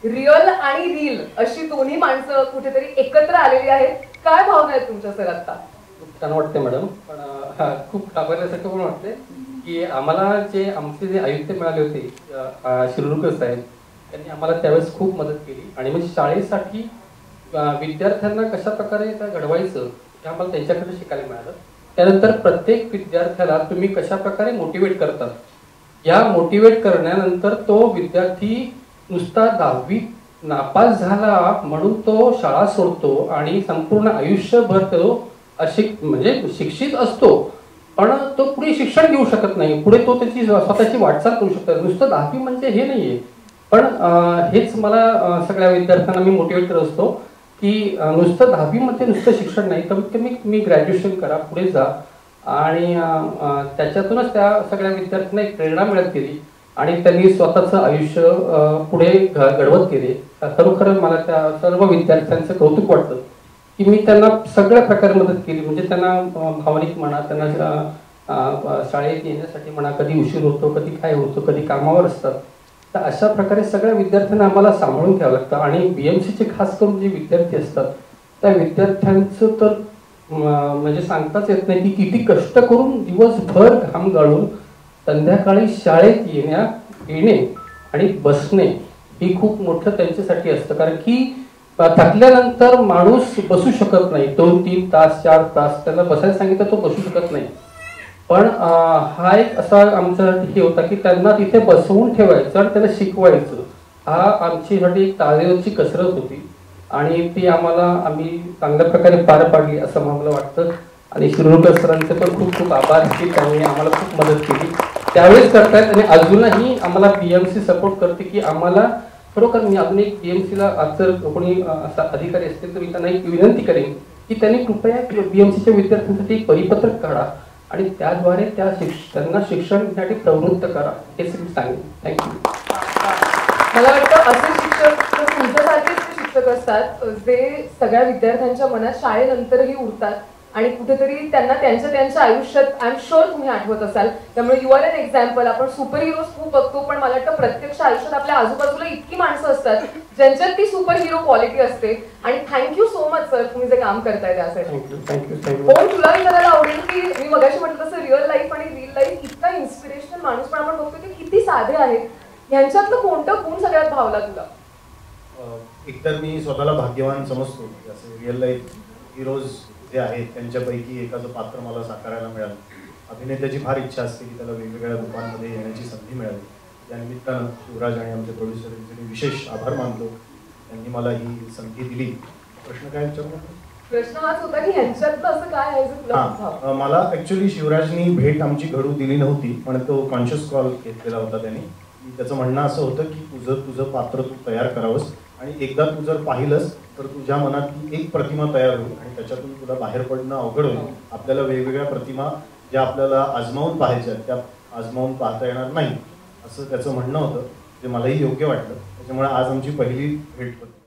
Real आणि reel अशी दोन्ही माणसं कुठेतरी एकत्र आलेली आहेत. काय भावना आहेत तुमच्या सर आता? खूप छान वाटते मॅडम, पण खूप घाबरल्यासारखं पण वाटते की आम्हाला आमचे जे आयुक्त मिळाले होते शिरूरकर साहेब, त्यांनी आम्हाला त्यावेळेस खूप मदत केली. आणि मग शाळेसाठी विद्यार्थ्यांना कशा प्रकारे घडवायचं हे आम्हाला त्यांच्याकडे शिकायला मिळालं. त्यानंतर प्रत्येक विद्यार्थ्याला तुम्ही कशा प्रकारे मोटिवेट करतात, या मोटिवेट करण्यानंतर तो विद्यार्थी नुसता 10वी नापास झाला म्हणून तो शाळा सोडतो आणि संपूर्ण आयुष्यभर तो म्हणजे शिक्षित असतो, पण तो पुढे शिक्षण घेऊ शकत नाही. पुढे तो त्याची स्वतःची वाटचाल करू शकतो. नुसतं 10वी म्हणजे हे नाहीये. पण हेच मला सगळ्या विद्यार्थ्यांना मी मोटिवेट करत असतो की नुसतं 10वी मध्ये नुसतं शिक्षण नाही, कमीत कमी तुम्ही ग्रॅज्युएशन करा, पुढे जा. आणि त्याच्यातूनच त्या सगळ्या विद्यार्थ्यांना एक प्रेरणा मिळत गेली आणि त्यांनी स्वतःचं आयुष्य पुढे घडवत गेले. खरोखर मला त्या सर्व विद्यार्थ्यांचं कौतुक वाटतं की मी त्यांना सगळ्या प्रकारे मदत केली. म्हणजे त्यांना भावनिक म्हणा, त्यांना शाळेत येण्यासाठी म्हणा, कधी उशीर होतो, कधी काय होतं, कधी कामावर असतात. तर अशा प्रकारे सगळ्या विद्यार्थ्यांना आम्हाला सांभाळून घ्यावं लागतं. आणि BMCचे खास करून जे विद्यार्थी असतात त्या विद्यार्थ्यांचं तर म्हणजे सांगताच येत नाही की किती कष्ट करून दिवसभर घाम गाळून संध्याकाळी शाळेत येणे आणि बसणे ही खूप मोठं त्यांच्यासाठी असतं. कारण की थकल्यानंतर माणूस बसू शकत नाही 2-3 तास 4 तास, त्याला बसायला सांगितलं तो बसू शकत नाही. पण हा एक असा आमचा हे होता की त्यांना तिथे बसवून ठेवायचं आणि त्यांना शिकवायचं. हा आमच्यासाठी एक तारेवरची कसरत होती आणि ती आम्ही चांगल्या प्रकारे पार पाडली असं मला वाटतं. आणि शिरूरकर सरांचे पण खूप खूप आभार की त्यांनी आम्हाला खूप मदत केली त्यावेळेस करतायत आणि अजूनही आम्हाला BMC सपोर्ट करते की आम्हाला खरोखर. मी अजून एक BMCला जर कोणी असा अधिकारी असतील तर मी त्यांना एक विनंती करेन की त्यांनी कृपया BMCच्या विद्यार्थ्यांसाठी एक परिपत्रक काढा आणि त्याद्वारे त्यांना शिक्षण घेण्यासाठी प्रवृत्त करा, हेच मी सांगेन. थँक्यू. मला वाटतं असे शिक्षक तुमच्यासारखेच शिक्षक असतात जे सगळ्या विद्यार्थ्यांच्या मनात शाळेनंतरही उरतात आणि कुठेतरी त्यांना त्यांच्या आयुष्यात आय एम शुअर तुम्ही आठवत असाल. त्यामुळे यू आर एन एक्झाम्पल. आपण सुपर हिरोज खूप बघतो, पण मला वाटतं प्रत्यक्ष आयुष्यात आपल्या आजूबाजूला इतकी माणसं असतात ज्यांच्यात ती सुपर हिरो क्वालिटी असते. आणि थँक्यू सो मच सर, तुम्ही जे काम करताय त्यासाठी. हो, तुला विचारायला आवडेल की मी मगाशी म्हटलं तसं रिअल लाईफ आणि रील लाईफ इतका इन्स्पिरेशनल माणूस, पण आपण बघतो की किती साधे आहेत. ह्यांच्यातलं कोणतं गुण सगळ्यात भावला तुला? एकतर मी स्वतःला भाग्यवान समजतो. असे रिअल लाईफ हिरोज जे आहेत त्यांच्यापैकी एकाचं पात्र मला साकारायला मिळालं. अभिनेत्याची फार इच्छा असते की त्याला वेगवेगळ्या रूपांमध्ये येण्याची संधी मिळाली. त्या निमित्तानं शिवराज आणि आमचे प्रोड्युसर यांचे विशेष आभार मानतो. त्यांनी मला ही संधी दिली. प्रश्न काय विचारला? प्रश्न हाच होता की ह्यांच्यातलं असं काय आहे? मला ऍक्च्युली शिवराजनी भेट आमची घडू दिली नव्हती, पण तो कॉन्शियस कॉल घेतलेला होता त्यांनी. त्याचं म्हणणं असं होतं की तुझं पात्र तू तयार करावंस आणि एकदा तू जर पाहिलंस तर तुझ्या मनात एक प्रतिमा तयार होईल आणि त्याच्यातून तुला बाहेर पडणं अवघड होईल. आपल्याला वेगवेगळ्या प्रतिमा ज्या आपल्याला आजमावून पाहायच्या त्या आजमावून पाहता येणार नाही, असं त्याचं म्हणणं होतं. जे मलाही योग्य वाटलं. त्याच्यामुळे आज आमची पहिली भेट होती.